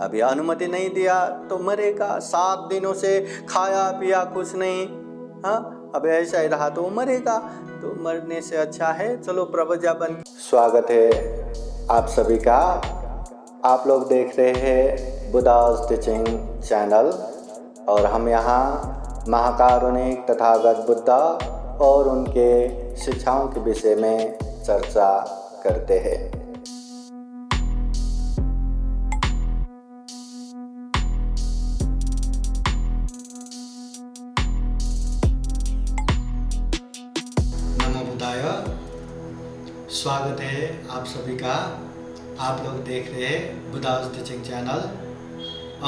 अभी अनुमति नहीं दिया तो मरेगा। 7 दिनों से खाया पिया कुछ नहीं, हाँ अब ऐसा ही रहा तो मरेगा। तो मरने से अच्छा है चलो प्रवजा बन। स्वागत है आप सभी का। आप लोग देख रहे हैं बुद्धास टीचिंग चैनल और हम यहाँ महाकारुणिक तथागत बुद्धा और उनके शिक्षाओं के विषय में चर्चा करते हैं। नमो बुद्धाय। स्वागत है आप सभी का। आप लोग देख रहे हैं बुद्धास टीचिंग चैनल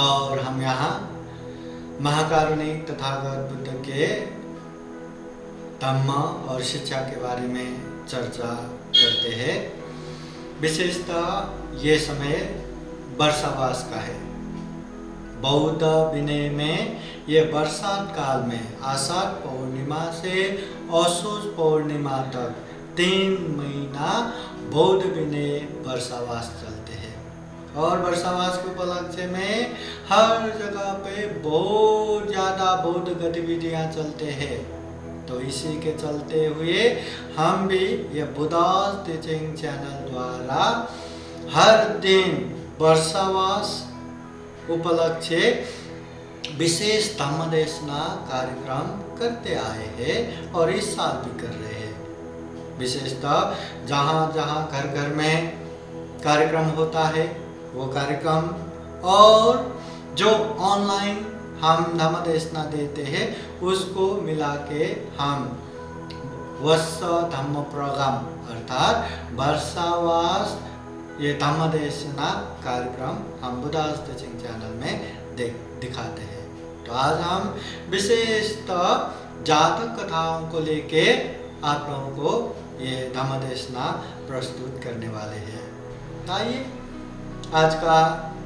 और हम यहाँ महाकारुणिक तथागत बुद्ध के धम्म और शिक्षा के बारे में चर्चा करते हैं। विशेषतः ये समय वर्षावास का है। बौद्ध विनय में ये बरसात काल में आषाढ़ पूर्णिमा से असोज पूर्णिमा तक 3 महीना बौद्ध विनय वर्षावास चलते हैं और वर्षावास के उपलक्ष्य में हर जगह पे बहुत ज़्यादा बौद्ध गतिविधियाँ चलते हैं। तो इसी के चलते हुए हम भी ये बुद्धास टीचिंग चैनल द्वारा हर दिन वर्षावास उपलक्ष्य विशेष धम्म देशना कार्यक्रम करते आए हैं और इस साल भी कर रहे हैं। विशेषतः जहाँ जहाँ घर घर में कार्यक्रम होता है वो कार्यक्रम और जो ऑनलाइन हम धम्म देशना देते हैं उसको मिला के हम वर्ष धम्म प्रोग्राम अर्थात वर्षावास ये धम्म देशना कार्यक्रम हम बुद्धास टीचिंग चैनल में दिखाते हैं। तो आज हम विशेषतः जातक कथाओं को लेके आप लोगों को ये धम्म देशना प्रस्तुत करने वाले हैं। आइए आज का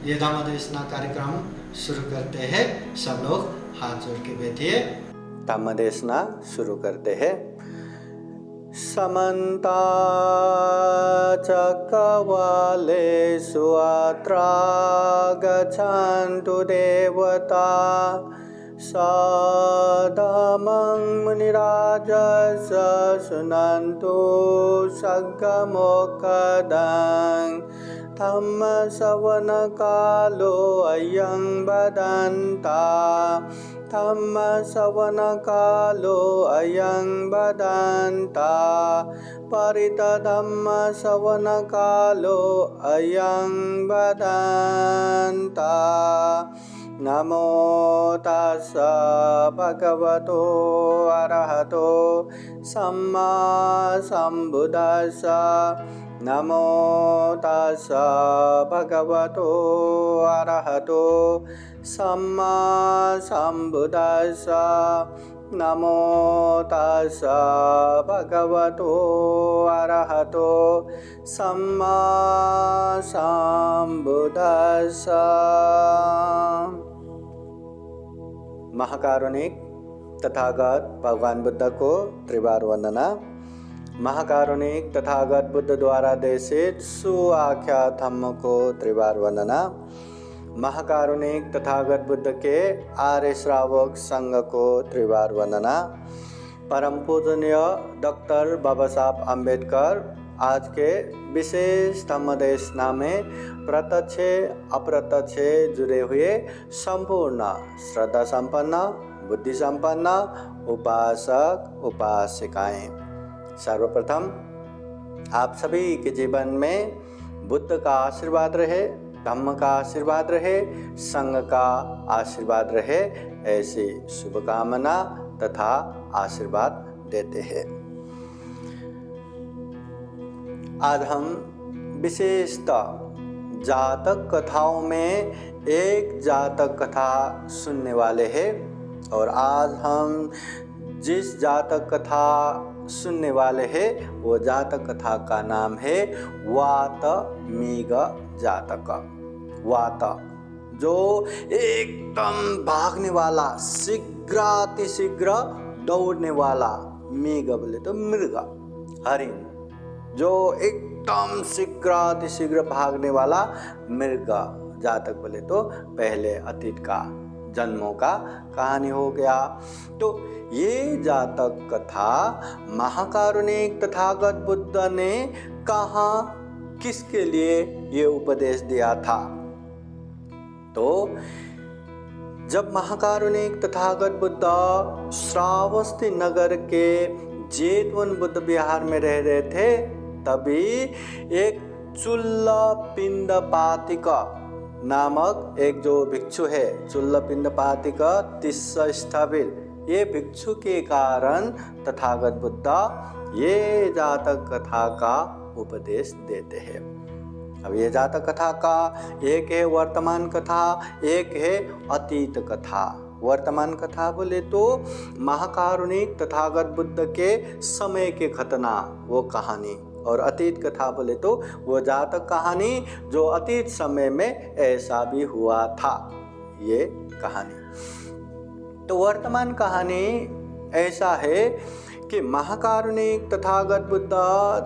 ये धम्म देशना कार्यक्रम शुरू करते हैं। सब लोग हाथ जोड़ के बैठिए। धम्म देशना शुरू करते हैं। समन्ता चक्रवालेषु अत्रा गच्छन्तु देवता सधम्मं मुनिराजस्य शृण्वन्तु सद्गमोक्खदं धम्म श्रवण कालो अयं बदन्ता धम्म श्रवण कालो अयं बदन्ता परित धम्म श्रवण कालो अयं बदन्ता। नमो तस्स भगवतो अरहतो सम्मा सम्बुद्दस्स। नमो तस्स भगवतो अरहतो सम्मा सम्बुद्दस्स। नमो तस्स भगवतो अरहतो सम्मा सम्बुद्दस्स। महाकारुणिक तथागत भगवान बुद्ध को त्रिवार वंदना। महाकारुणिक तथागत बुद्ध द्वारा देशित सुआख्यात धम्म को त्रिवार वंदना। महाकारुणिक तथागत बुद्ध के आर्य श्रावक संघ को त्रिवार वंदना। परम पूजनीय डॉक्टर बाबा साहब अम्बेडकर आज के विशेष धम्म देशना में प्रत्यक्ष अप्रत्यक्ष जुड़े हुए संपूर्ण श्रद्धा संपन्न बुद्धि संपन्न उपासक उपासिकाएं, सर्वप्रथम आप सभी के जीवन में बुद्ध का आशीर्वाद रहे, धम्म का आशीर्वाद रहे, संघ का आशीर्वाद रहे, ऐसी शुभकामना तथा आशीर्वाद देते हैं। आज हम विशेषतः जातक कथाओं में एक जातक कथा सुनने वाले हैं और आज हम जिस जातक कथा सुनने वाले हैं वो जातक कथा का नाम है वात मीग जातक। वात जो एकदम भागने वाला, शीघ्रातिशीघ्र दौड़ने वाला, मीग बोले तो मृग, हरिण, जो एकदम शीघ्रातिशीघ्र भागने वाला मृग जातक बोले तो पहले अतीत का जन्मों का कहानी हो गया। तो ये जातक कथा महाकारुणिक तथागत बुद्ध ने कहाँ किसके लिए ये उपदेश दिया था? तो जब महाकारुणिक तथागत बुद्ध श्रावस्ती नगर के जेतवन बुद्ध विहार में रह रहे थे, तभी एक चुल्लपिंडपातिक नामक एक जो भिक्षु है, चुल्लपिंडपातिक तिस्स स्थविर, ये भिक्षु के कारण तथागत बुद्ध ये जातक कथा का उपदेश देते हैं। अब ये जातक कथा का एक है वर्तमान कथा, एक है अतीत कथा। वर्तमान कथा बोले तो महाकारुणिक तथागत बुद्ध के समय के घटना वो कहानी, और अतीत कथा बोले तो वो जातक कहानी जो अतीत समय में ऐसा भी हुआ था, ये कहानी। तो वर्तमान कहानी ऐसा है कि महाकारुणिक तथागत बुद्ध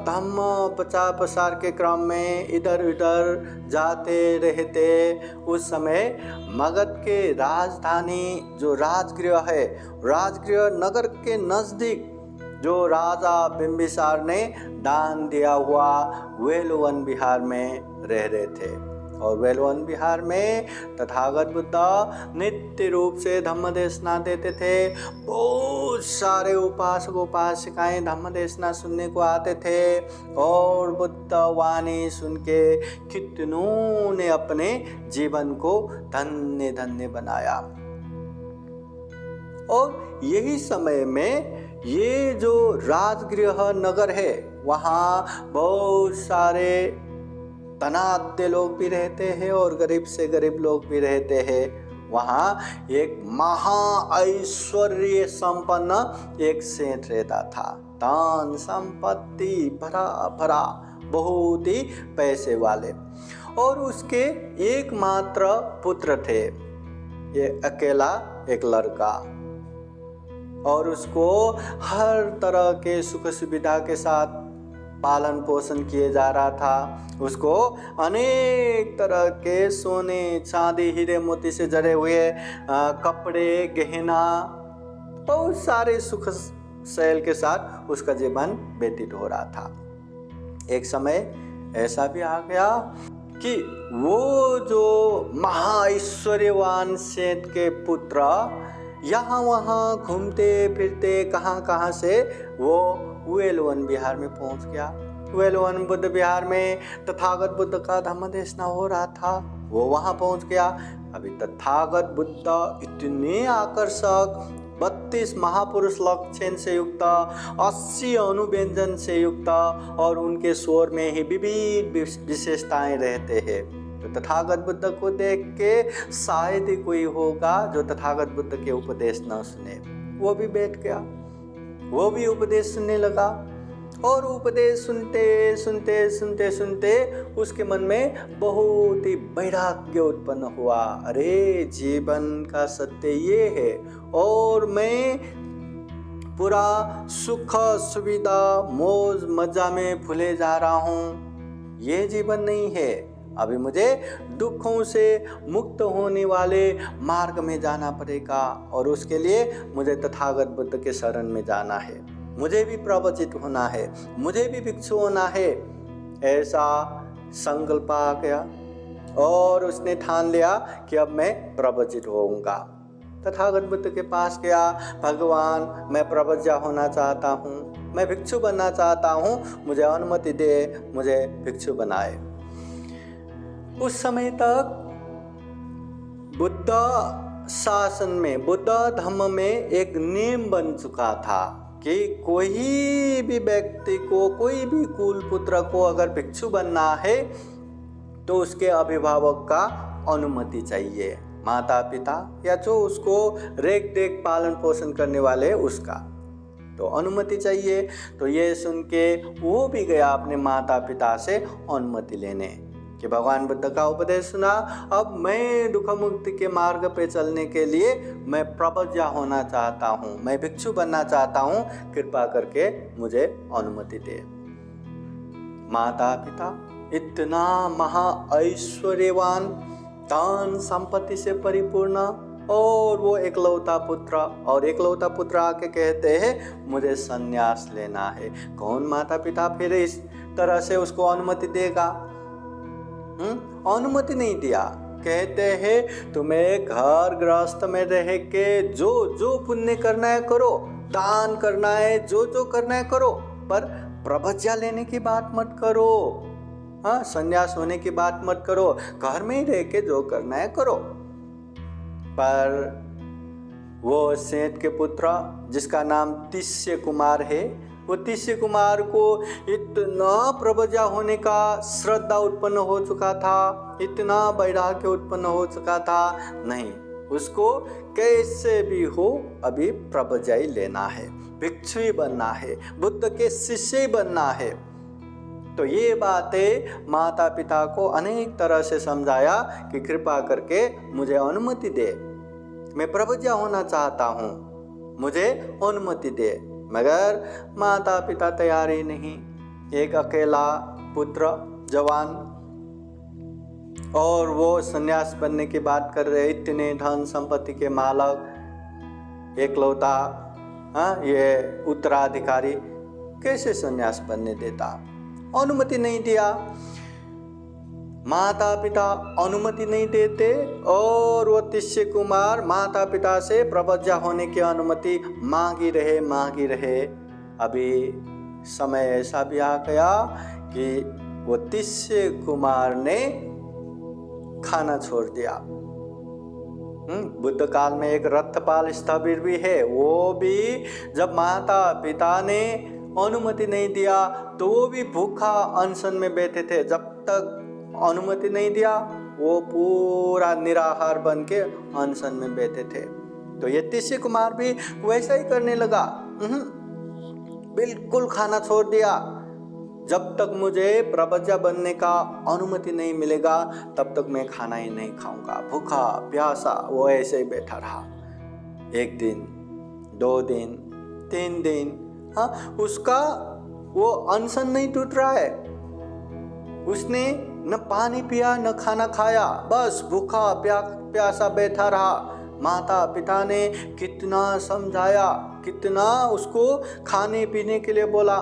धम्म प्रचार प्रसार के क्रम में इधर उधर जाते रहते। उस समय मगध के राजधानी जो राजगृह है, राजगृह नगर के नज़दीक जो राजा बिंबिसार ने दान दिया हुआ वेलुवन विहार में रह रहे थे। और वेलुवन विहार में तथागत बुद्ध नित्य रूप से धम्म देशना देते थे। बहुत सारे उपासक उपासिकाएं धम्म देशना सुनने को आते थे, और बुद्ध वाणी सुन के कितनों ने अपने जीवन को धन्य धन्य बनाया। और यही समय में ये जो राजगृह नगर है, वहाँ बहुत सारे धनाढ्य लोग भी रहते हैं और गरीब से गरीब लोग भी रहते हैं। वहाँ एक महा ऐश्वर्य संपन्न एक सेठ रहता था, धन संपत्ति भरा भरा, बहुत ही पैसे वाले, और उसके एकमात्र पुत्र थे, ये अकेला एक लड़का, और उसको हर तरह के सुख सुविधा के साथ पालन पोषण किए जा रहा था। उसको अनेक तरह के सोने चांदी हीरे मोती से जड़े हुए कपड़े गहना, बहुत सारे सुख शैल के साथ उसका जीवन व्यतीत हो रहा था। एक समय ऐसा भी आ गया कि वो जो महा ऐश्वर्यवान सेठ के पुत्र यहाँ वहाँ घूमते फिरते कहाँ से वो वेलुवन विहार में पहुंच गया। वेलुवन बुद्ध विहार में तथागत बुद्ध का धम्म देशना हो रहा था, वो वहां पहुंच गया। अभी तथागत बुद्ध इतने आकर्षक, 32 महापुरुष लक्षण से युक्त, 80 अनुव्यंजन से युक्त, और उनके स्वर में ही विविध विशेषताएं रहते हैं। तो तथागत बुद्ध को देख के शायद ही कोई होगा जो तथागत बुद्ध के उपदेश न सुने। वो भी बैठ गया, वो भी उपदेश सुनने लगा, और उपदेश सुनते उसके मन में बहुत ही वैराग्य उत्पन्न हुआ। अरे जीवन का सत्य ये है, और मैं पूरा सुख सुविधा मौज मजा में भूले जा रहा हूँ, ये जीवन नहीं है। अभी मुझे दुखों से मुक्त होने वाले मार्ग में जाना पड़ेगा, और उसके लिए मुझे तथागत बुद्ध के शरण में जाना है, मुझे भी प्रवचित होना है, मुझे भी भिक्षु होना है। ऐसा संकल्प आ गया, और उसने ठान लिया कि अब मैं प्रवचित होऊंगा। तथागत बुद्ध के पास गया, भगवान मैं प्रवज्या होना चाहता हूँ, मैं भिक्षु बनना चाहता हूँ, मुझे अनुमति दे, मुझे भिक्षु बनाए। उस समय तक बुद्ध शासन में, बुद्ध धम्म में एक नियम बन चुका था कि कोई भी व्यक्ति को, कोई भी कुल पुत्र को अगर भिक्षु बनना है तो उसके अभिभावक का अनुमति चाहिए, माता पिता या जो उसको रेख देख पालन पोषण करने वाले उसका तो अनुमति चाहिए। तो ये सुन के वो भी गया अपने माता पिता से अनुमति लेने कि भगवान बुद्ध का उपदेश सुना, अब मैं दुख मुक्ति के मार्ग पे चलने के लिए मैं प्रवज्या होना चाहता हूँ, मैं भिक्षु बनना चाहता हूँ, कृपा करके मुझे अनुमति दे। माता पिता इतना महा ऐश्वर्यवान धन संपत्ति से परिपूर्ण, और वो एकलौता पुत्र, और एकलौता पुत्र आके कहते हैं मुझे संन्यास लेना है। कौन माता पिता फिर इस तरह से उसको अनुमति देगा? अनुमति नहीं दिया। कहते हैं तुम्हें घर गृहस्थ में रह के जो जो पुण्य करना है करो, दान करना है जो जो करना है करो, पर प्रभज्या लेने की बात मत करो। हाँ, संन्यास होने की बात मत करो, घर में ही रह के जो करना है करो। पर वो सेठ के पुत्र जिसका नाम तिष्य कुमार है, वो तिष्य कुमार को इतना प्रभज्या होने का श्रद्धा उत्पन्न हो चुका था, इतना वैराग्य उत्पन्न हो चुका था, नहीं, उसको कैसे भी हो अभी प्रभज्या ही लेना है, भिक्षु ही बनना है, बुद्ध के शिष्य ही बनना है। तो ये बातें माता पिता को अनेक तरह से समझाया कि कृपा करके मुझे अनुमति दे, मैं प्रभज्या होना चाहता हूँ, मुझे अनुमति दे। मगर माता पिता तैयार ही नहीं। एक अकेला पुत्र जवान, और वो सन्यास बनने की बात कर रहे, इतने धन संपत्ति के मालक, एकलौता, ये उत्तराधिकारी, कैसे सन्यास बनने देता? अनुमति नहीं दिया। माता पिता अनुमति नहीं देते, और वो तिष्य कुमार माता पिता से प्रभज्या होने की अनुमति मांगी रहे। अभी समय ऐसा भी आ गया कि वो तिष्य कुमार ने खाना छोड़ दिया। बुद्ध काल में एक रथपाल स्थविर भी है, वो भी जब माता पिता ने अनुमति नहीं दिया तो वो भी भूखा अनशन में बैठे थे। जब तक अनुमति नहीं दिया वो पूरा निराहार बन के अनशन में बैठे थे। तो ये तिष्य कुमार भी वैसा ही करने लगा, बिल्कुल खाना छोड़ दिया। जब तक मुझे प्रभज्या बनने का अनुमति नहीं मिलेगा तब तक मैं खाना ही नहीं खाऊंगा। भूखा प्यासा वो ऐसे ही बैठा रहा। 1 दिन, 2 दिन, 3 दिन, उसका वो अनशन नहीं टूट रहा है। उसने न पानी पिया न खाना खाया, बस भूखा प्यासा बैठा रहा। माता पिता ने कितना समझाया, कितना उसको खाने पीने के लिए बोला,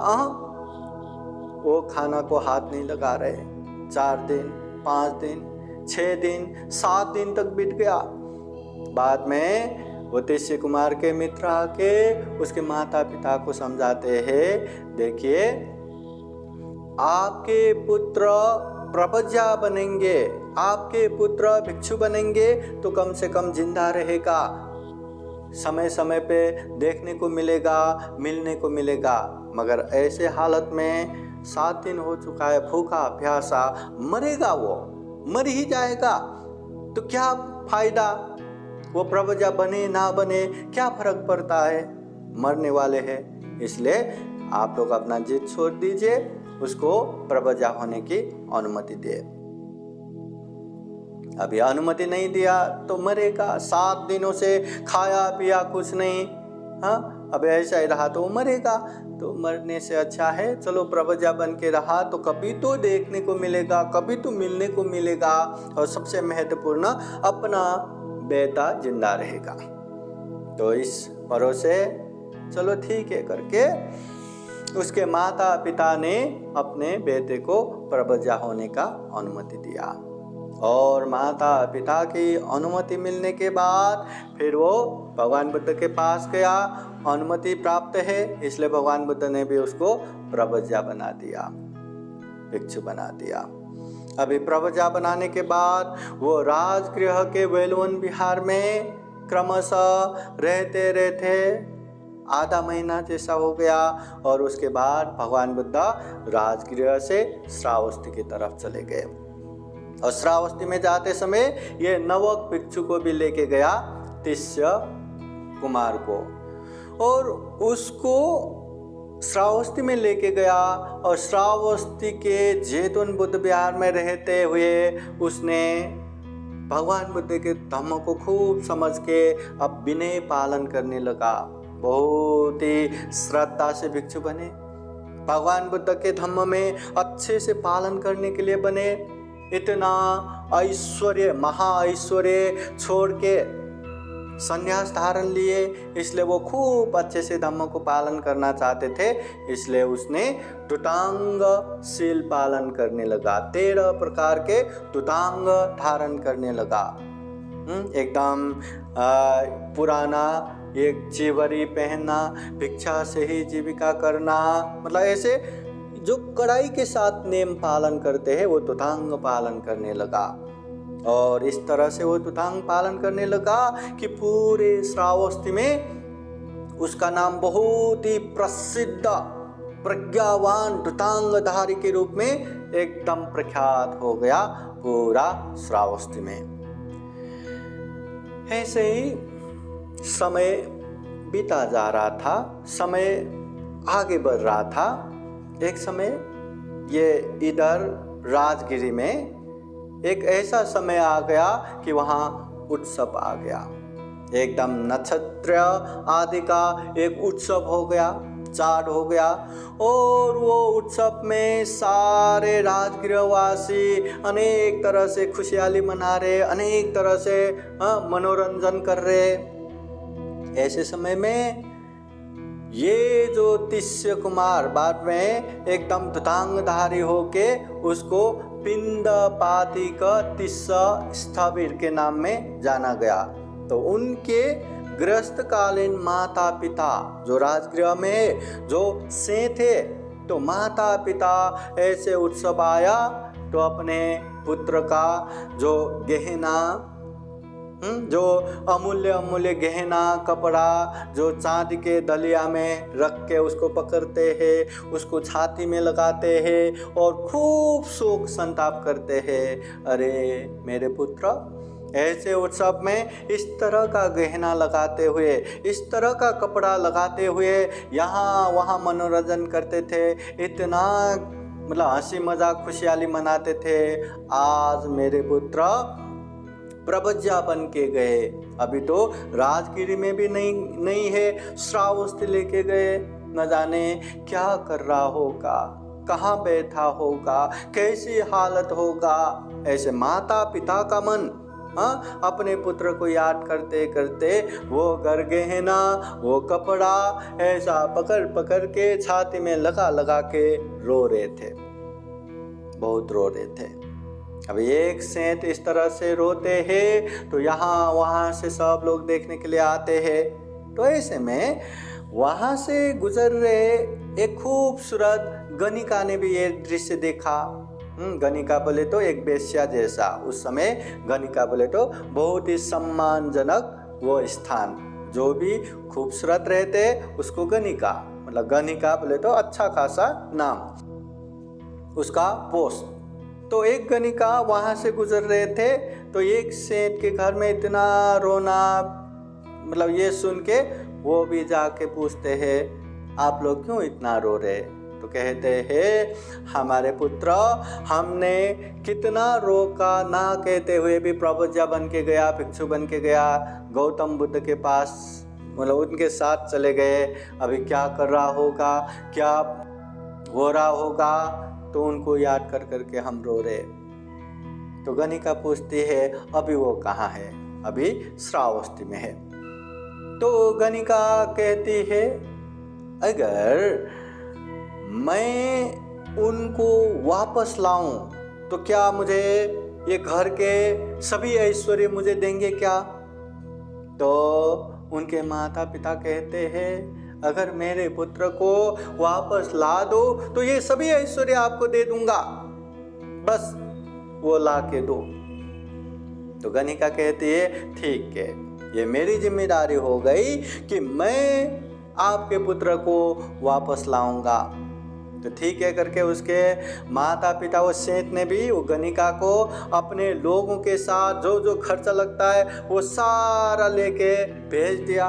वो खाना को हाथ नहीं लगा रहे। 4 दिन, 5 दिन, 6 दिन, 7 दिन तक बीत गया। बाद में वो तिष्य कुमार के मित्र आके उसके माता पिता को समझाते हैं, देखिए आपके पुत्र प्रभज्या बनेंगे, आपके पुत्र भिक्षु बनेंगे तो कम से कम जिंदा रहेगा, समय समय पे देखने को मिलेगा, मिलने को मिलेगा। मगर ऐसे हालत में 7 दिन हो चुका है, भूखा प्यासा, मरेगा, वो मर ही जाएगा। तो क्या फायदा? वो प्रभज्या बने ना बने क्या फर्क पड़ता है, मरने वाले हैं। इसलिए आप लोग अपना जिद छोड़ दीजिए, उसको प्रभज्या होने की अनुमति दे। अभी अनुमति नहीं दिया तो मरेगा। 7 दिनों से खाया पिया कुछ नहीं, अब ऐसा ही रहा तो मरेगा। तो मरने से अच्छा है चलो प्रभज्या बन के रहा तो कभी तो देखने को मिलेगा, कभी तो मिलने को मिलेगा, और सबसे महत्वपूर्ण अपना बेटा जिंदा रहेगा। तो इस भरोसे चलो ठीक है करके उसके माता पिता ने अपने बेटे को प्रभज्या होने का अनुमति दिया। और माता पिता की अनुमति मिलने के बाद फिर वो भगवान बुद्ध के पास गया। अनुमति प्राप्त है इसलिए भगवान बुद्ध ने भी उसको प्रभज्या बना दिया, भिक्षु बना दिया। अभी प्रभज्या बनाने के बाद वो राजगृह के वेलवन विहार में क्रमशः रहते आधा महीना जैसा हो गया। और उसके बाद भगवान बुद्ध राजगृह से श्रावस्ती की तरफ चले गए। और श्रावस्ती में जाते समय ये नवक भिक्षु को भी लेके गया, तिष्य कुमार को, और उसको श्रावस्ती में लेके गया। और श्रावस्ती के जैतून बुद्ध विहार में रहते हुए उसने भगवान बुद्ध के धम्म को खूब समझ के अब विनय पालन करने लगा। बहुत ही श्रद्धा से भिक्षु बने, भगवान बुद्ध के धम्म में अच्छे से पालन करने के लिए बने। इतना ऐश्वर्य, महा ऐश्वर्य छोड़ के संन्यास धारण लिए, इसलिए वो खूब अच्छे से धम्म को पालन करना चाहते थे। इसलिए उसने दुतांग शील पालन करने लगा, 13 प्रकार के दुतांग धारण करने लगा। एकदम पुराना एक चिवरी पहनना, भिक्षा से ही जीविका करना, मतलब ऐसे जो कड़ाई के साथ नेम पालन करते हैं वो दुतांग पालन करने लगा। और इस तरह से वो दुतांग पालन करने लगा कि पूरे श्रावस्ती में उसका नाम बहुत ही प्रसिद्ध प्रज्ञावान दुतांगधारी के रूप में एकदम प्रख्यात हो गया पूरा श्रावस्ती में। ऐसे ही समय बीता जा रहा था, समय आगे बढ़ रहा था। एक समय ये इधर राजगिरी में एक ऐसा समय आ गया कि वहाँ उत्सव आ गया, एकदम नक्षत्र आदि का एक उत्सव हो गया, चाट हो गया। और वो उत्सव में सारे राजगृहवासी अनेक तरह से खुशहाली मना रहे, अनेक तरह से मनोरंजन कर रहे। ऐसे समय में ये जो तिष्य कुमार बाद में एकदम दुतांगधारी होके उसको पिंडपातिक तिष्य स्थविर के नाम में जाना गया। तो उनके गृहस्थकालीन माता पिता जो राजगृह में जो से थे, तो माता पिता ऐसे उत्सव आया तो अपने पुत्र का जो गहना, जो अमूल्य अमूल्य गहना कपड़ा जो चांदी के दलिया में रख के उसको पकड़ते हैं, उसको छाती में लगाते हैं और खूब शोक संताप करते हैं। अरे मेरे पुत्र, ऐसे उत्सव में इस तरह का गहना लगाते हुए, इस तरह का कपड़ा लगाते हुए यहाँ वहाँ मनोरंजन करते थे, इतना मतलब हंसी मजाक खुशहाली मनाते थे। आज मेरे पुत्र प्रवज्या बन के गए, अभी तो राजगिरी में भी नहीं है, श्रावस्ती लेके गए, न जाने क्या कर रहा होगा, कहाँ बैठा होगा, कैसी हालत होगा। ऐसे माता पिता का मन अपने पुत्र को याद करते करते वो घर गहना, वो कपड़ा ऐसा पकड़ पकड़ के छाती में लगा लगा के रो रहे थे, बहुत रो रहे थे। अब एक सेंत इस तरह से रोते हैं तो यहाँ वहाँ से सब लोग देखने के लिए आते हैं। तो ऐसे में वहाँ से गुजर रहे एक खूबसूरत गणिका ने भी ये दृश्य देखा। गणिका बोले तो एक वेश्या जैसा, उस समय गणिका बोले तो बहुत ही सम्मानजनक वो स्थान, जो भी खूबसूरत रहते उसको गणिका, मतलब गणिका बोले तो अच्छा खासा नाम उसका पोस्ट। तो एक गणिका वहाँ से गुजर रहे थे तो एक सेठ के घर में इतना रोना, मतलब ये सुन के वो भी जाके पूछते हैं आप लोग क्यों इतना रो रहे। तो कहते हैं हमारे पुत्र, हमने कितना रोका, ना कहते हुए भी प्रवज्या बन के गया, भिक्षु बन के गया, गौतम बुद्ध के पास, मतलब उनके साथ चले गए। अभी क्या कर रहा होगा, क्या हो रहा होगा, तो उनको याद कर करके हम रो रहे। तो गणिका पूछती है अभी वो कहाँ है, अभी श्रावस्ती में है। तो गणिका कहती है अगर मैं उनको वापस लाऊं तो क्या मुझे ये घर के सभी ऐश्वर्य मुझे देंगे क्या। तो उनके माता पिता कहते हैं अगर मेरे पुत्र को वापस ला दो तो ये सभी ऐश्वर्य आपको दे दूंगा, बस वो ला के दो। तो गणिका कहती है ठीक है, ये मेरी जिम्मेदारी हो गई कि मैं आपके पुत्र को वापस लाऊंगा। तो ठीक है करके उसके माता पिता वो सेठ ने भी वो गणिका को अपने लोगों के साथ जो जो खर्चा लगता है वो सारा लेके भेज दिया।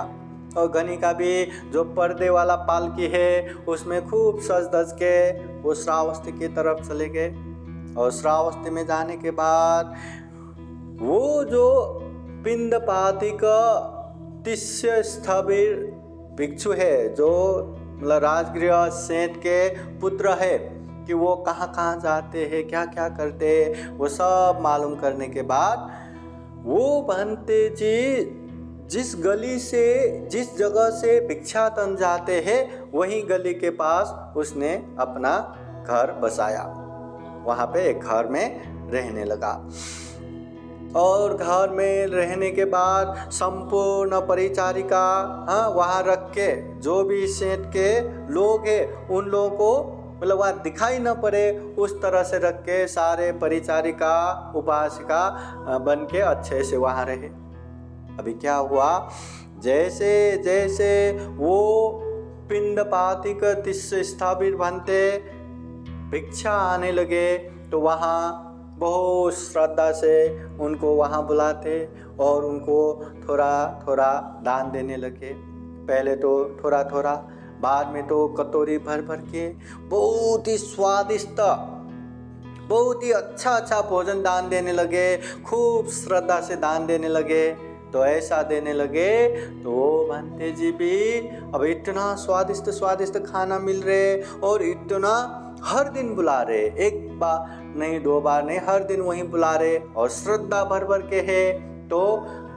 और गणिका भी जो पर्दे वाला पालकी है उसमें खूब सज धज के वो श्रावस्ती की तरफ चले गए। और श्रावस्ती में जाने के बाद वो जो पिंडपातिक तिष्य स्थविर भिक्षु है, जो मतलब राजगृह सेठ के पुत्र है, कि वो कहाँ कहाँ जाते हैं, क्या क्या करते हैं, वो सब मालूम करने के बाद वो भंते जी जिस गली से, जिस जगह से भिक्षाटन जाते हैं, वही गली के पास उसने अपना घर बसाया। वहाँ पे एक घर में रहने लगा और घर में रहने के बाद संपूर्ण परिचारिका वहाँ रख के, जो भी सेठ के लोग हैं उन लोगों को मतलब वहाँ दिखाई न पड़े उस तरह से रख के सारे परिचारिका उपासिका बन के अच्छे से वहाँ रहे। अभी क्या हुआ, जैसे जैसे वो पिंडपातिक तिस्य स्थापित भंते भिक्षा आने लगे तो वहाँ बहुत श्रद्धा से उनको वहाँ बुलाते और उनको थोड़ा थोड़ा दान देने लगे। पहले तो थोड़ा थोड़ा, बाद में तो कटोरी भर भर के बहुत ही स्वादिष्ट, बहुत ही अच्छा अच्छा भोजन दान देने लगे, खूब श्रद्धा से दान देने लगे। तो ऐसा देने लगे तो वो भंते जी भी अब इतना स्वादिष्ट स्वादिष्ट खाना मिल रहे और इतना हर दिन बुला रहे, एक बार नहीं दो बार नहीं, हर दिन वहीं बुला रहे और श्रद्धा भर भर के है। तो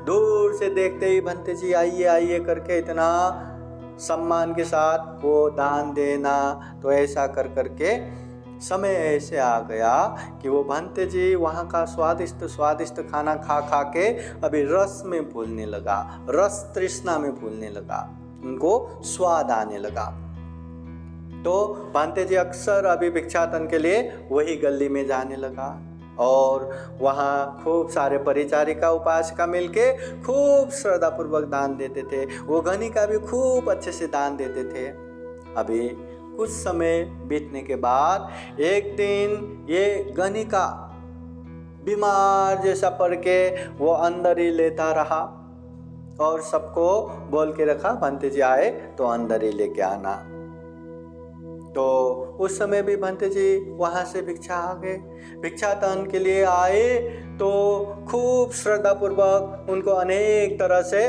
दूर से देखते ही भंते जी आइए आइए करके इतना सम्मान के साथ वो दान देना। तो ऐसा कर करके समय ऐसे आ गया कि वो भंते जी वहाँ का स्वादिष्ट स्वादिष्ट खाना खा खा के अभी रस में भूलने लगा, रस तृष्णा में भूलने लगा, उनको स्वाद आने लगा। तो भंते जी अक्सर अभी भिक्षाटन के लिए वही गली में जाने लगा और वहाँ खूब सारे परिचारिका उपासिका मिलके खूब श्रद्धापूर्वक दान देते थे। वो गणिका भी खूब अच्छे से दान देते थे। अभी कुछ समय बीतने के बाद एक दिन ये गणिका बीमार जैसा पड़ के वो अंदर ही लेता रहा और सबको बोल के रखा भंते जी आए तो अंदर ही लेके आना। तो उस समय भी भंते जी वहाँ से भिक्षा आ गए, भिक्षाटन के लिए आए तो खूब श्रद्धापूर्वक उनको अनेक तरह से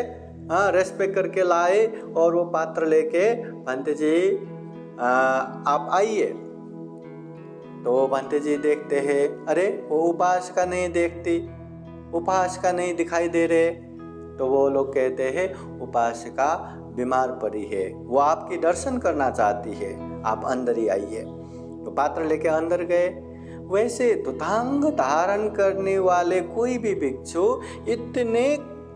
रेस्पेक्ट करके लाए और वो पात्र लेके भंते जी आप आइए। तो भंते जी देखते हैं, अरे वो उपासिका नहीं देखती, उपासिका नहीं दिखाई दे रहे। तो वो लोग कहते हैं उपासिका बीमार पड़ी है, वो आपकी दर्शन करना चाहती है, आप अंदर ही आइए। तो पात्र लेके अंदर गए। वैसे दुतांग धारण करने वाले कोई भी भिक्षु इतने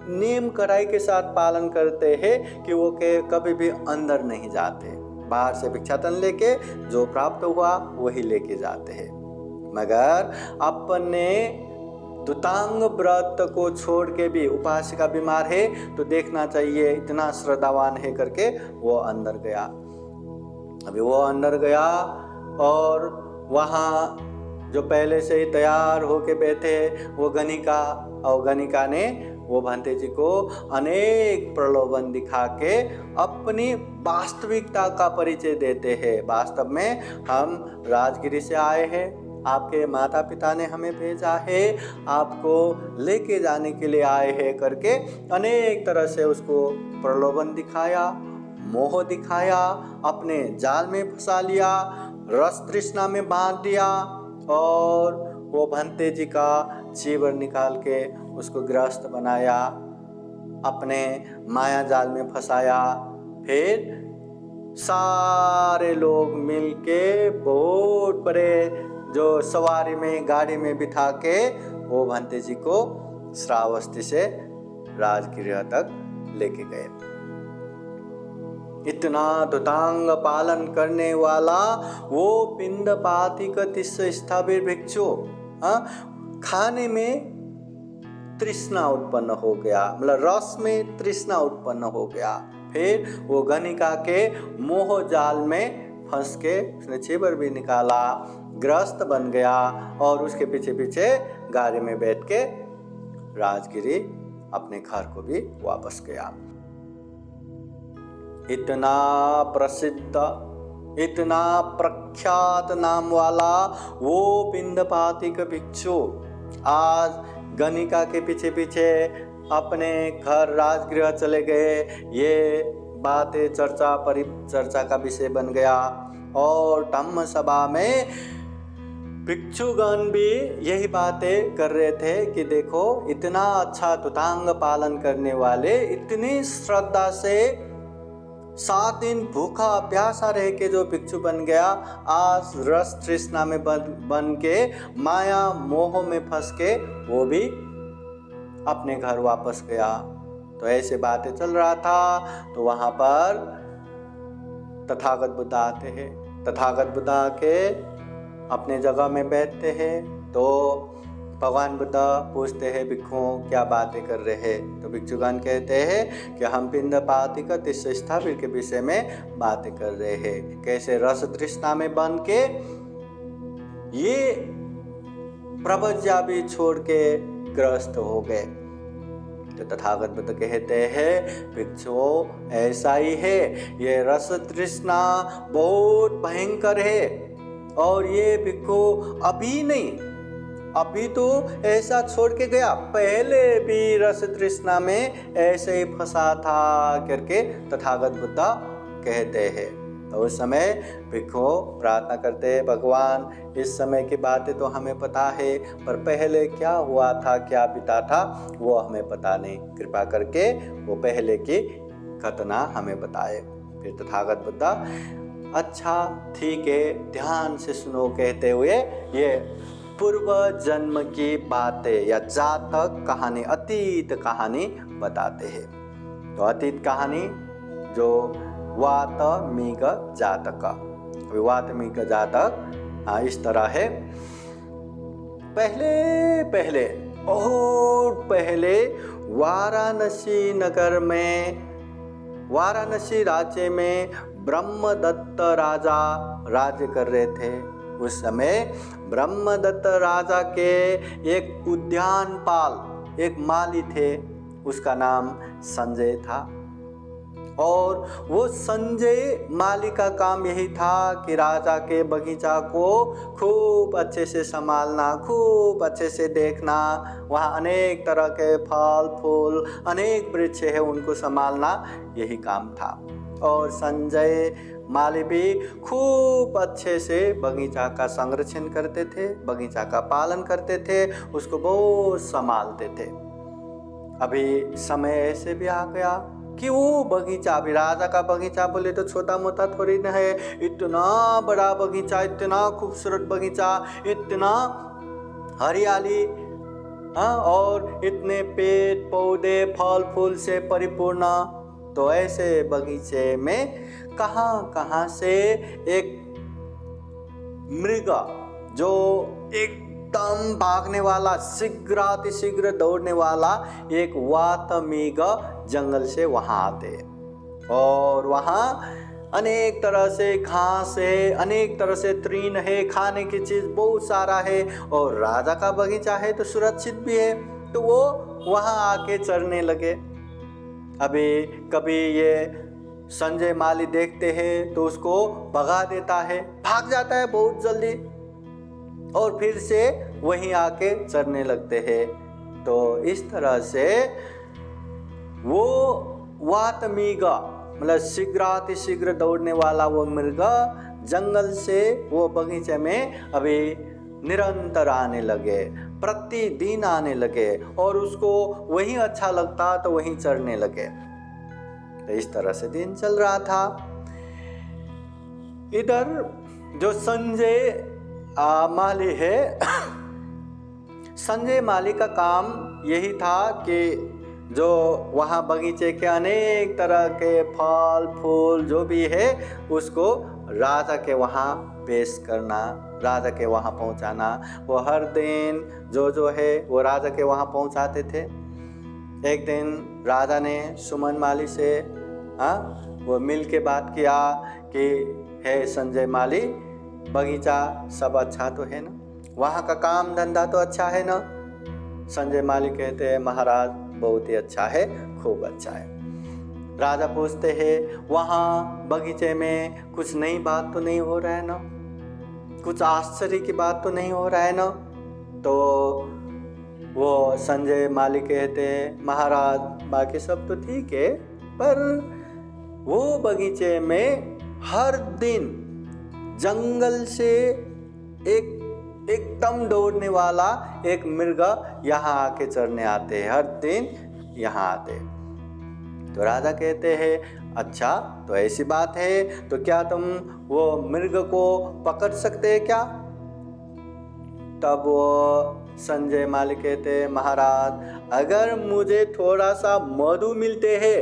नियम कड़ाई के साथ पालन करते हैं कि वो कभी भी अंदर नहीं जाते, बाहर से भिक्षाटन लेके जो प्राप्त हुआ वही लेके जाते हैं। मगर अपने दुतांग व्रत को छोड़ के भी उपासिका बीमार है तो देखना चाहिए, इतना श्रद्धावान है करके वो अंदर गया। अभी वो अंदर गया और वहाँ जो पहले से ही तैयार होके बैठे वो गणिका, और गणिका ने वो भंते जी को अनेक प्रलोभन दिखा के अपनी वास्तविकता का परिचय देते हैं। वास्तव में हम राजगिरी से आए हैं, आपके माता पिता ने हमें भेजा है, आपको लेके जाने के लिए आए हैं करके अनेक तरह से उसको प्रलोभन दिखाया, मोह दिखाया, अपने जाल में फंसा लिया, रस तृष्णा में बांध दिया और वो भंते जी का जीवन निकाल के उसको ग्रस्त बनाया, अपने माया जाल में फंसाया। फिर सारे लोग मिलके बहुत बड़े जो सवारी में गाड़ी में बिठा के वो भंते जी को श्रावस्ती से राजगृह तक लेके गए। इतना दुतांग पालन करने वाला वो पिंडपातिक तिस्य स्थापित भिक्षु खाने में तृष्णा उत्पन्न हो गया, मतलब रस में तृष्णा उत्पन्न हो गया। फिर वो गणिका के मोह जाल में फंस के उसने चीबर भी निकाला, ग्रस्त बन गया और उसके पीछे पीछे गाड़ी में बैठ के राजगिरी अपने घर को भी वापस गया। इतना प्रसिद्ध, इतना प्रख्यात नाम वाला वो पिंडपातिक भिक्षु आज गणिका के पीछे पीछे अपने घर राजगृह चले गए। ये बातें चर्चा परिचर्चा का विषय बन गया। और धम्म सभा में भिक्षुगण भी यही बातें कर रहे थे कि देखो इतना अच्छा तुतांग पालन करने वाले, इतनी श्रद्धा से 7 दिन भूखा प्यासा रह के जो भिक्षु बन गया, आज रस तृष्णा में बन के माया मोह में फंस के वो भी अपने घर वापस गया। तो ऐसे बातें चल रहा था। तो वहाँ पर तथागत बुद्ध आते हैं। तथागत बुद्ध के अपने जगह में बैठते हैं। तो भगवान बुद्ध पूछते हैं भिक्षुओं क्या बातें कर रहे हैं। तो भिक्षुगण कहते हैं कि हम पिंडपाती का तीसरे स्थापित के विषय में बातें कर रहे हैं, कैसे रस तृष्णा में बन के ये प्रवज्या भी छोड़ के ग्रस्त हो गए। तो तथागत बुद्ध कहते हैं भिक्षुओं ऐसा ही है, ये रस तृष्णा बहुत भयंकर है और ये भिक्षु अभी नहीं, अभी तो ऐसा छोड़ के गया, पहले भी रस तृष्णा में ऐसे ही फंसा था करके तथागत बुद्ध कहते हैं। तो उस समय भिक्षु प्रार्थना करते हैं, भगवान इस समय की बातें तो हमें पता है, पर पहले क्या हुआ था, क्या बीता था, वो हमें पता नहीं, कृपा करके वो पहले की घटना हमें बताए। फिर तथागत बुद्ध अच्छा ठीक है ध्यान से सुनो कहते हुए ये पूर्व जन्म की बातें या जातक कहानी, अतीत कहानी बताते हैं। तो अतीत कहानी जो वातमीक जातक, वातमीक जातक इस तरह है। पहले बहुत पहले वाराणसी नगर में, वाराणसी राज्य में ब्रह्मदत्त राजा राज्य कर रहे थे। उस समय ब्रह्मदत्त राजा के एक उद्यानपाल, एक माली थे, उसका नाम संजय था। और वो संजय माली का काम यही था कि राजा के बगीचा को खूब अच्छे से संभालना, खूब अच्छे से देखना, वहाँ अनेक तरह के फल फूल, अनेक वृक्ष है उनको संभालना, यही काम था। और संजय माली भी खूब अच्छे से बगीचा का संरक्षण करते थे, बगीचा का पालन करते थे, उसको बहुत संभालते थे। अभी समय ऐसे भी आ गया कि वो बगीचा, अभी राजा का बगीचा बोले तो छोटा मोटा थोड़ी ना है, इतना बड़ा बगीचा, इतना खूबसूरत बगीचा, इतना हरियाली, और इतने पेड़ पौधे फल फूल से परिपूर्ण। तो ऐसे बगीचे में कहाँ से एक मृग जो एकदम भागने वाला, शीघ्र दौड़ने वाला एक वातमीग जंगल से वहाँ आते, और वहाँ अनेक तरह से घास है, अनेक तरह से तृण है, खाने की चीज़ बहुत सारा है, और राजा का बगीचा है तो सुरक्षित भी है। तो वो वहाँ आके चरने लगे। अभी कभी ये संजय माली देखते हैं तो उसको भगा देता है, भाग जाता है बहुत जल्दी, और फिर से वहीं आके चरने लगते हैं। तो इस तरह से वो वातमीग मतलब शीघ्र दौड़ने वाला वो मृग जंगल से वो बगीचे में अभी निरंतर आने लगे, प्रतिदिन आने लगे, और उसको वही अच्छा लगता तो वहीं चढ़ने लगे। तो इस तरह से दिन चल रहा था। इधर जो संजय माली है संजय माली का काम यही था कि जो वहाँ बगीचे के अनेक तरह के फल फूल जो भी है उसको राजा के वहाँ पेश करना, राजा के वहाँ पहुँचाना। वो हर दिन जो है वो राजा के वहाँ पहुँचाते थे। एक दिन राजा ने सुमन माली से वो मिल के बात किया कि हे संजय माली, बगीचा सब अच्छा तो है ना, वहाँ का काम धंधा तो अच्छा है ना। संजय माली कहते हैं महाराज बहुत ही अच्छा है, खूब अच्छा है। राजा पूछते हैं वहाँ बगीचे में कुछ नई बात तो नहीं हो रहा है ना, कुछ आश्चर्य की बात तो नहीं हो रहा है ना। तो वो संजय माली कहते हैं महाराज बाकी सब तो ठीक है, पर वो बगीचे में हर दिन जंगल से एकदम दौड़ने वाला एक मृग यहाँ आके चरने आते हैं, हर दिन यहाँ आते। तो राजा कहते हैं अच्छा तो ऐसी बात है तो क्या तुम वो मृग को पकड़ सकते हैं क्या? तब वो संजय माली कहते हैं महाराज अगर मुझे थोड़ा सा मधु मिलते हैं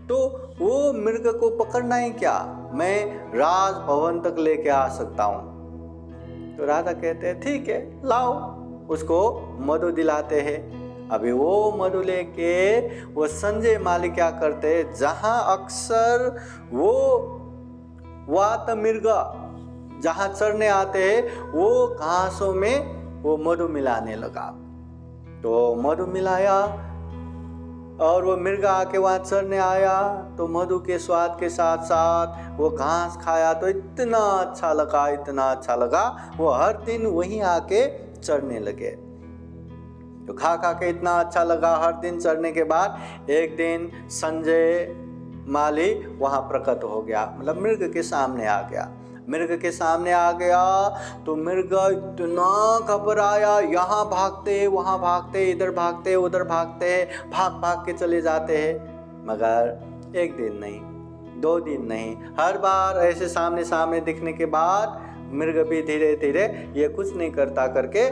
तो वो मृग को पकड़ना ही क्या, मैं राजभवन तक लेके आ सकता हूँ। तो राजा कहते हैं ठीक है लाओ, उसको मधु दिलाते हैं। अभी वो मधु लेके वो संजय माली क्या करते हैं, जहां अक्सर वो वात मृग जहां चरने आते हैं वो घासों में वो मधु मिलाने लगा। तो मधु मिलाया और वो मृग आके वहां चरने आया तो मधु के स्वाद के साथ साथ वो घास खाया तो इतना अच्छा लगा, इतना अच्छा लगा, वो हर दिन वहीं आके चरने लगे। तो खा खा के इतना अच्छा लगा, हर दिन चरने के बाद एक दिन संजय माली वहां प्रकट हो गया, मतलब मृग के सामने आ गया। मृग के सामने आ गया तो मृग इतना घबराया, यहाँ भागते वहाँ भागते, इधर भागते उधर भागते, भाग भाग के चले जाते हैं। मगर एक दिन नहीं, 2 दिन नहीं, हर बार ऐसे सामने सामने दिखने के बाद मृग भी धीरे धीरे ये कुछ नहीं करता करके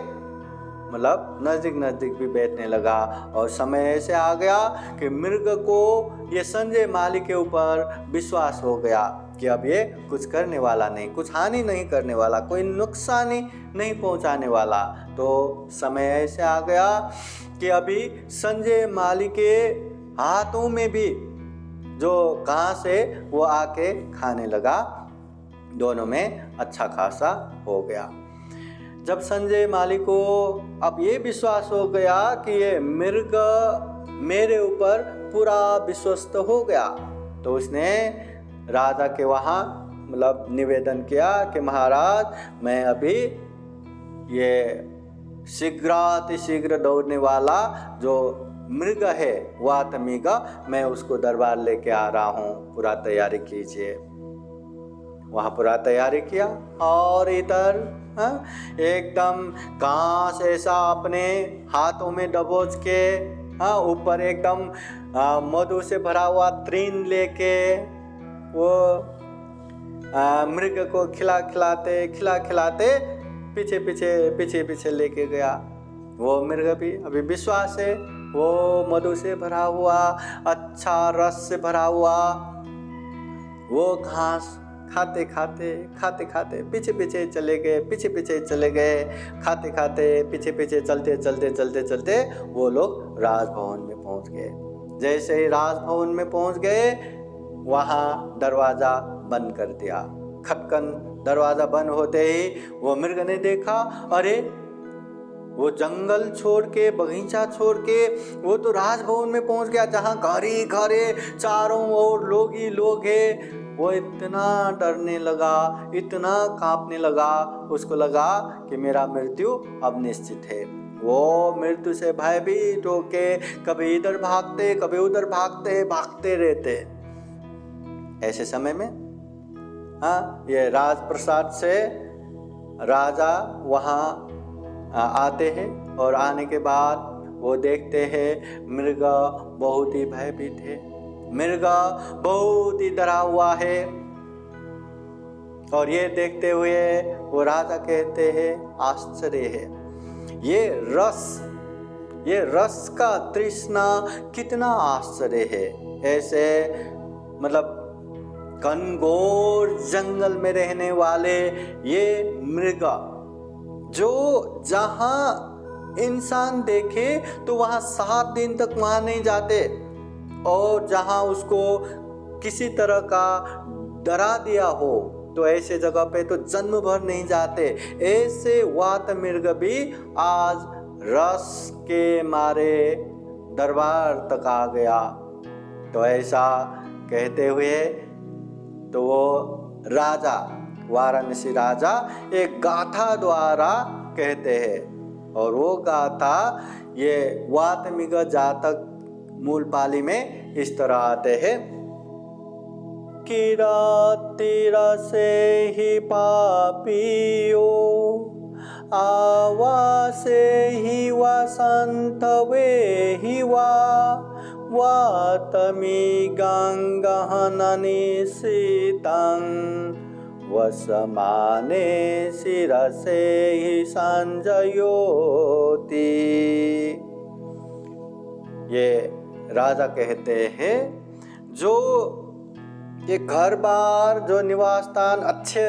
मतलब नज़दीक नज़दीक भी बैठने लगा। और समय ऐसे आ गया कि मृग को ये संजय माली के ऊपर विश्वास हो गया कि अब ये कुछ करने वाला नहीं, कुछ हानि नहीं करने वाला, कोई नुकसानी नहीं पहुंचाने वाला। तो समय ऐसे आ गया कि अभी संजय माली के हाथों में भी जो घास है वो आके खाने लगा, दोनों में अच्छा खासा हो गया। जब संजय माली को अब ये विश्वास हो गया कि ये मृग मेरे ऊपर पूरा विश्वस्त हो गया, तो उसने राजा के वहाँ मतलब निवेदन किया कि महाराज मैं अभी ये शीघ्र दौड़ने वाला जो मृग है वातमृग, मैं उसको दरबार लेके आ रहा हूँ, पूरा तैयारी कीजिए। वहाँ पूरा तैयारी किया और इधर एकदम घास ऐसा अपने हाथों में दबोच के ऊपर एकदम मधु से भरा हुआ तृण लेके वो मृग को खिलाते पीछे पीछे लेके गया। वो मृग भी अभी विश्वास है, वो मधु से भरा हुआ अच्छा रस से भरा हुआ वो घास खाते खाते पीछे चले गए, खाते पीछे चलते वो लोग राजभवन में पहुंच गए। जैसे ही राजभवन में पहुंच गए वहां दरवाजा बंद कर दिया। खटकन दरवाजा बंद होते ही वो मृग ने देखा, अरे वो जंगल छोड़ के, बगीचा छोड़ के वो तो राजभवन में पहुंच गया, जहां घर ही घर है, चारों ओर लोग ही लोग है। वो इतना डरने लगा, इतना कांपने लगा, उसको लगा कि मेरा मृत्यु अब निश्चित है। वो मृत्यु से भयभीत होके कभी इधर भागते कभी उधर भागते रहते। ऐसे समय में ये राजप्रसाद से राजा वहाँ आते हैं और आने के बाद वो देखते हैं मृग बहुत ही भयभीत है, मृग बहुत ही डरा हुआ है। और ये देखते हुए वो राजा कहते हैं आश्चर्य है, ये रस का तृष्णा कितना आश्चर्य है। ऐसे मतलब घनघोर जंगल में रहने वाले ये मृग जो जहां इंसान देखे तो वहां 7 दिन तक वहां नहीं जाते, और जहां उसको किसी तरह का डरा दिया हो तो ऐसे जगह पे तो जन्म भर नहीं जाते। ऐसे वात मृग भी आज रस के मारे दरबार तक आ गया। तो ऐसा कहते हुए तो वो राजा, वाराणसी राजा एक गाथा द्वारा कहते हैं, और वो गाथा ये वातमिग जातक मूल पाली में इस तरह आते हैं। किरातिर से ही पापियो आवा से ही वसंत वे ही वातमी गंगहननि शीतं वसमाने शिरसे ही संजयोति। ये राजा कहते हैं जो ये घर बार जो निवास स्थान अच्छे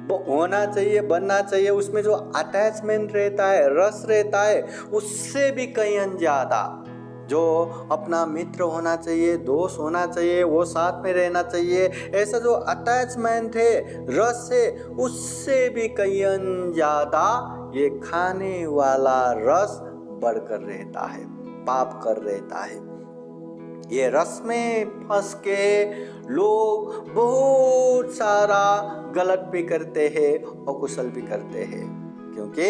होना चाहिए, बनना चाहिए, उसमें जो अटैचमेंट रहता है, रस रहता है, उससे भी कहीं ज़्यादा जो अपना मित्र होना चाहिए, दोस्त होना चाहिए, वो साथ में रहना चाहिए, ऐसा जो अटैचमेंट है, रस है, उससे भी कहीं ज़्यादा ये खाने वाला रस बढ़कर रहता है, पाप कर रहता है। ये रस में फंस के लोग बहुत सारा गलत भी करते हैं और कुशल भी करते हैं, क्योंकि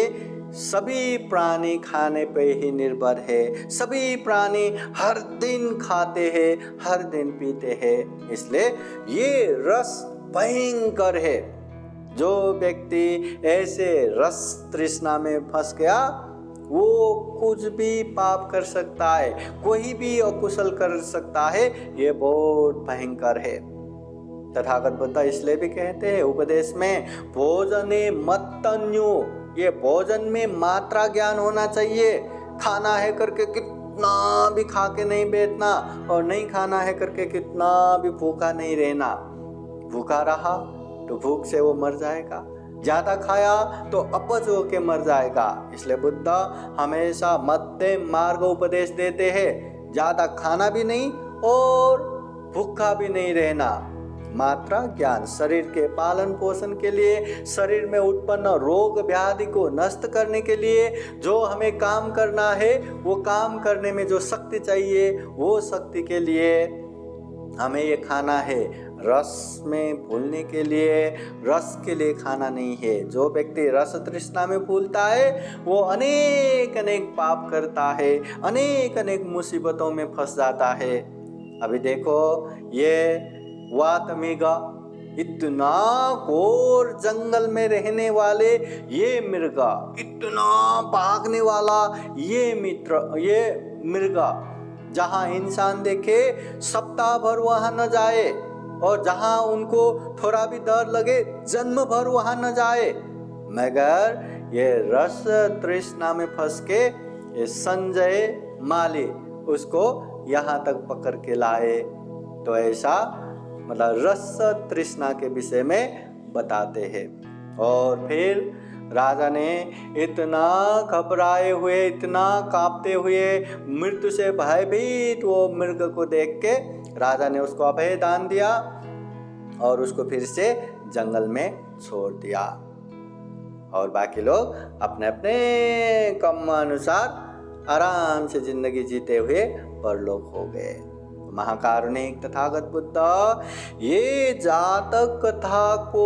सभी प्राणी खाने पे ही निर्भर है, सभी प्राणी हर दिन खाते हैं, हर दिन पीते हैं, इसलिए ये रस भयंकर है। जो व्यक्ति ऐसे रस तृष्णा में फंस गया वो कुछ भी पाप कर सकता है, कोई भी अकुशल कर सकता है, ये बहुत भयंकर है। तथागत बुद्ध इसलिए भी कहते हैं उपदेश में भोजने मत्तन्यो, ये भोजन में मात्रा ज्ञान होना चाहिए। खाना है करके कितना भी खा के नहीं बैठना, और नहीं खाना है करके कितना भी भूखा नहीं रहना। भूखा रहा तो भूख से वो मर जाएगा, ज्यादा खाया तो अपच होके मर जाएगा। इसलिए बुद्ध हमेशा मध्यम मार्ग उपदेश देते हैं, ज्यादा खाना भी नहीं और भूखा भी नहीं रहना। मात्रा ज्ञान शरीर के पालन पोषण के लिए, शरीर में उत्पन्न रोग व्याधि को नष्ट करने के लिए जो हमें काम करना है, वो काम करने में जो शक्ति चाहिए, वो शक्ति के लिए हमें ये खाना है। रस में भूलने के लिए, रस के लिए खाना नहीं है। जो व्यक्ति रस तृष्णा में भूलता है वो अनेक अनेक पाप करता है, अनेक अनेक मुसीबतों में फंस जाता है। अभी देखो ये वातमिगा, इतना घोर जंगल में रहने वाले ये मृगा, इतना भागने वाला ये मृगा, जहाँ इंसान देखे सप्ताह भर वहाँ न जाए, और जहाँ उनको थोड़ा भी डर लगे जन्म भर वहाँ न जाए, मगर ये रस तृष्णा में फंस के ये संजय माली उसको यहाँ तक पकड़ के लाए। तो ऐसा मतलब रस तृष्णा के विषय में बताते हैं। और फिर राजा ने इतना घबराए हुए, इतना कांपते हुए, मृत्यु से भयभीत वो मृग को देख के राजा ने उसको अभय दान दिया और उसको फिर से जंगल में छोड़ दिया। और बाकी लोग अपने अपने कर्म अनुसार आराम से जिंदगी जीते हुए परलोक हो गए। महाकारुणिक तथागत बुद्ध ये जातक कथा को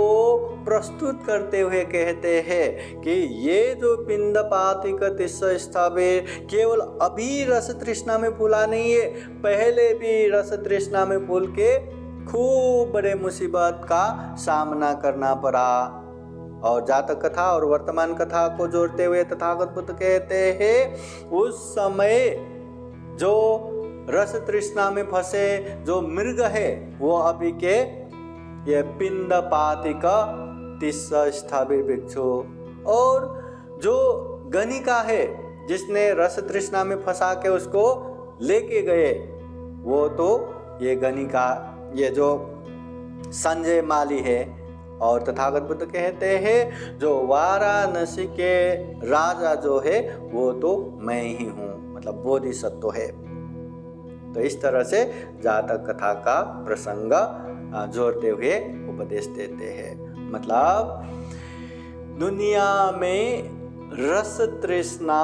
प्रस्तुत करते हुए कहते हैं कि ये जो पिंडपातिक तिस्स स्थावर केवल अभी रस तृष्णा में भूला नहीं है, पहले भी रस तृष्णा में भूल के खूब बड़े मुसीबत का सामना करना पड़ा। और जातक कथा और वर्तमान कथा को जोड़ते हुए तथागत बुद्ध कहते हैं उस समय जो रस तृष्णा में फंसे जो मृग है वो अभी के ये पिंडपातिक तिस्स स्थावर भिक्षु, और जो गणिका है जिसने रस तृष्णा में फंसा के उसको लेके गए वो तो ये गणिका, ये जो संजय माली है। और तथागत बुद्ध कहते हैं जो वाराणसी के राजा जो है वो तो मैं ही हूँ, मतलब बोधिसत्व है। तो इस तरह से जातक कथा का प्रसंग जोड़ते हुए उपदेश देते हैं। मतलब दुनिया में रस तृष्णा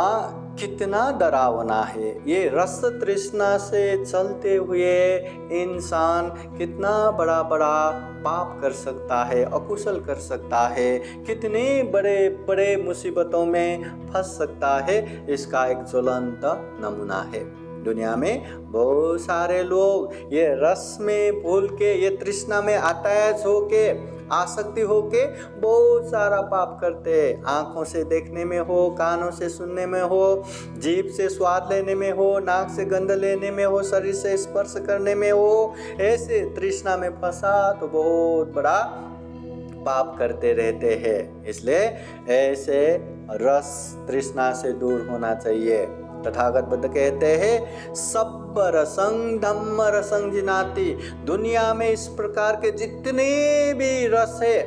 कितना डरावना है, ये रस तृष्णा से चलते हुए इंसान कितना बड़ा बड़ा पाप कर सकता है, अकुशल कर सकता है, कितने बड़े बड़े मुसीबतों में फंस सकता है, इसका एक ज्वलंत नमूना है। दुनिया में बहुत सारे लोग ये रस में भूल के, ये तृष्णा में अटैच होके, आसक्ति होके बहुत सारा पाप करते हैं। आँखों से देखने में हो, कानों से सुनने में हो, जीभ से स्वाद लेने में हो, नाक से गंध लेने में हो, शरीर से स्पर्श करने में हो, ऐसे तृष्णा में फंसा तो बहुत बड़ा पाप करते रहते हैं। इसलिए ऐसे रस तृष्णा से दूर होना चाहिए। तथागत बुद्ध कहते हैं सब रसंग धम्म रसंग जिनाति। दुनिया में इस प्रकार के जितने भी रस है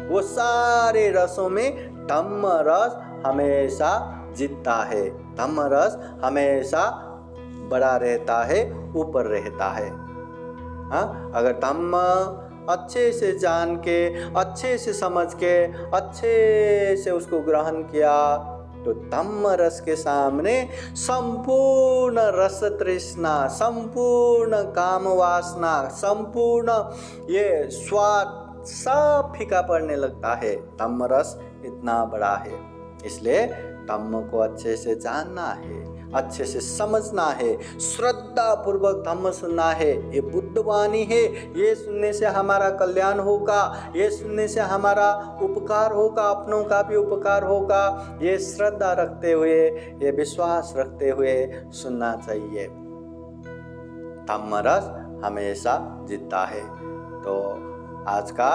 वो सारे रसों में धम्म रस हमेशा जीतता है। धम्म रस हमेशा बड़ा रहता है, ऊपर रहता है। हाँ, अगर धम्म अच्छे से जान के, अच्छे से समझ के, अच्छे से उसको ग्रहण किया तो धम्म रस के सामने संपूर्ण रस तृष्णा, संपूर्ण काम वासना, संपूर्ण ये स्वाद सब फीका पड़ने लगता है। धम्म रस इतना बड़ा है। इसलिए धम्म को अच्छे से जानना है, अच्छे से समझना है, श्रद्धा पूर्वक धम्म सुनना है। ये बुद्धवाणी है, ये सुनने से हमारा कल्याण होगा, ये सुनने से हमारा उपकार होगा, अपनों का भी उपकार होगा। ये श्रद्धा रखते हुए, ये विश्वास रखते हुए सुनना चाहिए। धम्म रस हमेशा जीतता है। तो आज का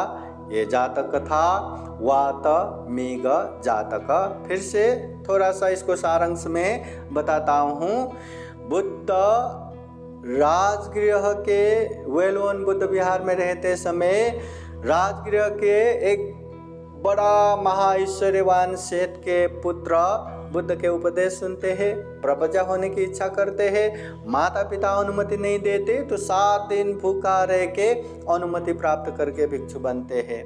ये जातक कथा वात मीग जातक, फिर से थोड़ा सा इसको सारांश में बताता हूँ। बुद्ध राजगृह के वेलोन बुद्ध विहार में रहते समय राजगृह के एक बड़ा महाईश्वर्यवान सेठ के पुत्र बुद्ध के उपदेश सुनते हैं, प्रवजा होने की इच्छा करते हैं। माता पिता अनुमति नहीं देते तो 7 दिन भूखा रह के अनुमति प्राप्त करके भिक्षु बनते हैं।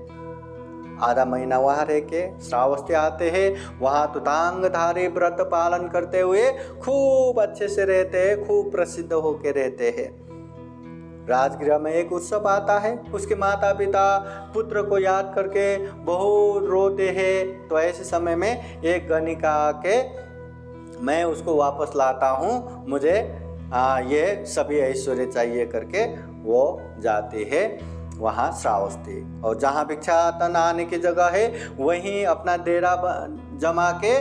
आधा महीना वहाँ रह के श्रावस्ती आते हैं, वहाँ तुतांगधारी व्रत पालन करते हुए खूब अच्छे से रहते हैं, खूब प्रसिद्ध होके रहते हैं। राजगृह में एक उत्सव आता है, उसके माता पिता पुत्र को याद करके बहुत रोते हैं। तो ऐसे समय में एक गणिका आके मैं उसको वापस लाता हूँ, मुझे ये सभी ऐश्वर्य चाहिए करके वो जाती है वहाँ श्रावस्ती। और जहाँ भिक्षाटन आने की जगह है वहीं अपना डेरा जमा के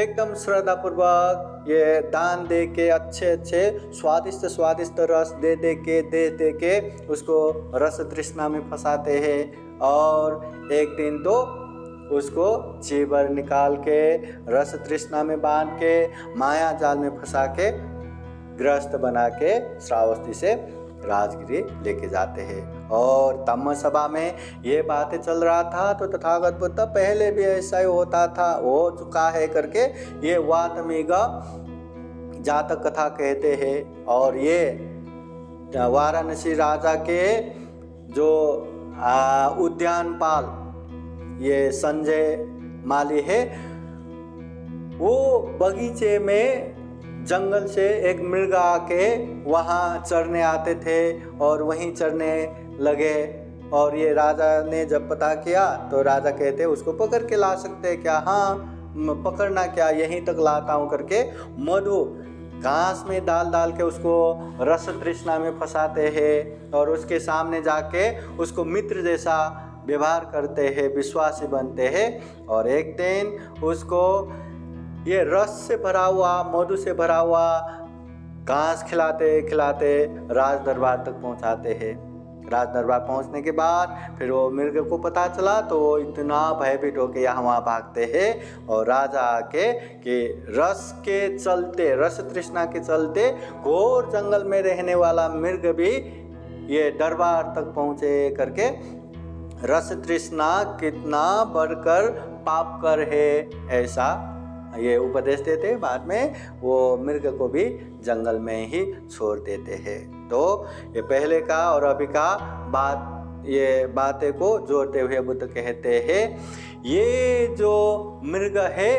एकदम श्रद्धा पूर्वक ये दान दे के अच्छे अच्छे स्वादिष्ट रस दे के उसको रस तृष्णा में फंसाते हैं। और एक दिन तो उसको चीबर निकाल के रस तृष्णा में बांध के माया जाल में फंसा के गृहस्थ बना के श्रावस्ती से राजगृह लेके जाते हैं। और धम्म सभा में ये बातें चल रहा था तो तथागत बुद्ध पहले भी ऐसा ही होता था, हो चुका है करके ये वातमीगा जातक कथा कहते हैं। और ये वाराणसी राजा के जो उद्यानपाल ये संजय माली है, वो बगीचे में जंगल से एक मृग आके वहाँ चरने आते थे और वहीं चरने लगे। और ये राजा ने जब पता किया तो राजा कहते उसको पकड़ के ला सकते हैं क्या? हाँ, पकड़ना क्या, यहीं तक लाता हूँ करके मधु घास में डाल के उसको रस तृष्णा में फंसाते हैं और उसके सामने जाके उसको मित्र जैसा व्यवहार करते हैं, विश्वासी बनते हैं। और एक दिन उसको ये रस से भरा हुआ, मधु से भरा हुआ घास खिलाते खिलाते राज दरबार तक पहुंचाते हैं। राज दरबार पहुंचने के बाद फिर वो मृग को पता चला तो वो इतना भयभीत होकर यहाँ वहाँ भागते हैं। और राजा आके कि रस के चलते, रस तृष्णा के चलते घोर जंगल में रहने वाला मृग भी ये दरबार तक पहुँचे करके रस तृष्णा कितना बढ़कर पाप कर है ऐसा ये उपदेश देते हैं। बाद में वो मृग को भी जंगल में ही छोड़ देते हैं। तो ये पहले का और अभी का बात, ये बातें को जोड़ते हुए बुद्ध कहते हैं ये जो मृग है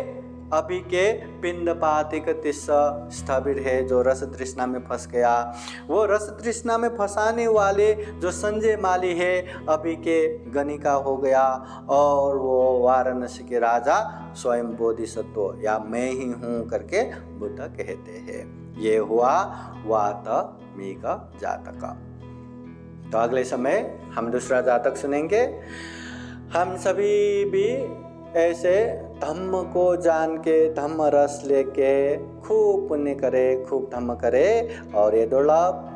अभी के पिंडपातिक तिस्स स्थविर है, जो रस तृष्णा में फंस गया। वो रस तृष्णा में फंसाने वाले जो संजय माली है अभी के गणिका हो गया। और वो वाराणसी के राजा स्वयं बोधिसत्व या मैं ही हूँ करके बुद्ध कहते हैं। ये हुआ वातमीक जातक। तो अगले समय हम दूसरा जातक सुनेंगे। हम सभी भी ऐसे धम्म को जान के, धम्म रस लेके खूब पुण्य करे, खूब धम्म करे और ये दुर्लभ,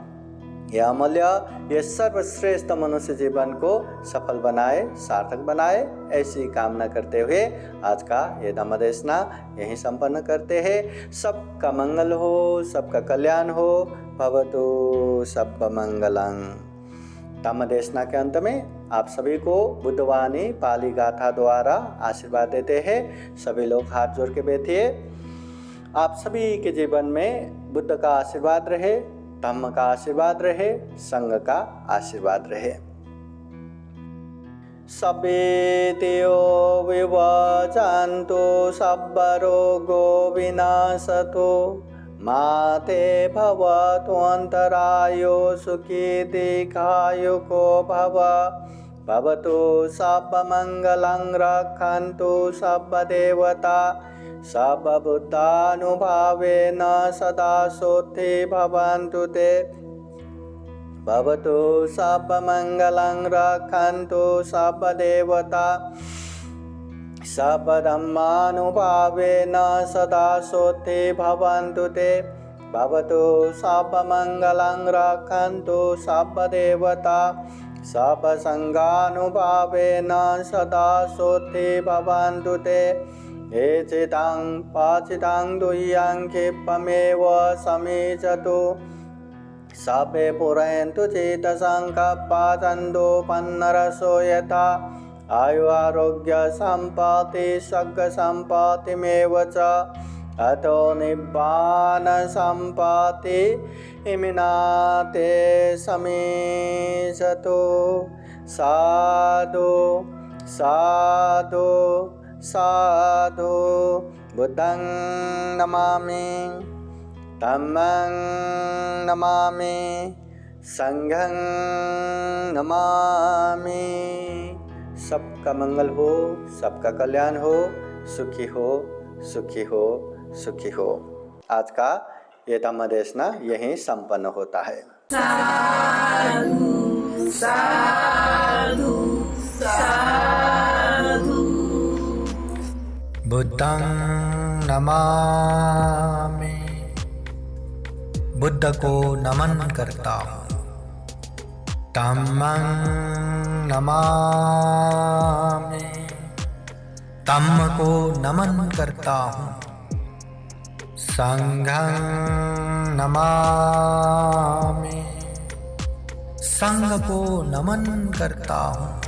ये अमूल्य, ये सर्वश्रेष्ठ मनुष्य जीवन को सफल बनाए, सार्थक बनाए, ऐसी कामना करते हुए आज का ये धम्म देशना यहीं संपन्न करते हैं। सबका मंगल हो, सबका कल्याण हो। भवतु सबका मंगलम्। धम्म देशना के अंत में आप सभी को बुद्धवाणी पाली गाथा द्वारा आशीर्वाद देते हैं। सभी लोग हाथ जोड़ के बैठिए। आप सभी के जीवन में बुद्ध का आशीर्वाद रहे, धम्म का आशीर्वाद रहे, संघ का आशीर्वाद रहे। सभेत्यो विवजन्तु सब्बरोगो विनाशतो माते भवतु अन्तरायो सुखी दीर्घायुको भव। भवतु सर्वमङ्गलं रक्षन्तु सर्वदेवता सर्वभूतानुभावेन सदा सोत्थे भवन्तु ते। भवतु सर्वमङ्गलं रक्षन्तु सर्वदेवता सर्वधर्मानुभावेन सदा सोत्थे भवन्तु ते। भवतु सर्वमङ्गलं रक्षन्तु सर्वदेवता सर्वसङ्घानुभावेन सदा सोत्थे भवन्तु ते। एचितं पाचितं दुह्यं क्षिप्रमेव समीचतु सर्वे पुरन्तु चेतसङ्कल्पचन्दोपन्नरसो यथा आयु आरोग्य सम्पत्ति सग्ग सम्पत्तिमेव च अतो निब्बान सम्पत्ति इमिनाते समीचतु। साधु साधु साधु। बुद्धं नमामि, धम्मं नमामि, संघं नमामि। सबका मंगल हो, सबका कल्याण हो, सुखी हो, सुखी हो, सुखी हो। आज का ये धम्म देशना यहीं संपन्न होता है। साधु साधु साधु। बुद्धं नमामि, बुद्ध को नमन करता हूँ। धम्मं नमामि, धम्म को नमन करता हूँ। संघं नमामि, संघ को नमन करता हूँ।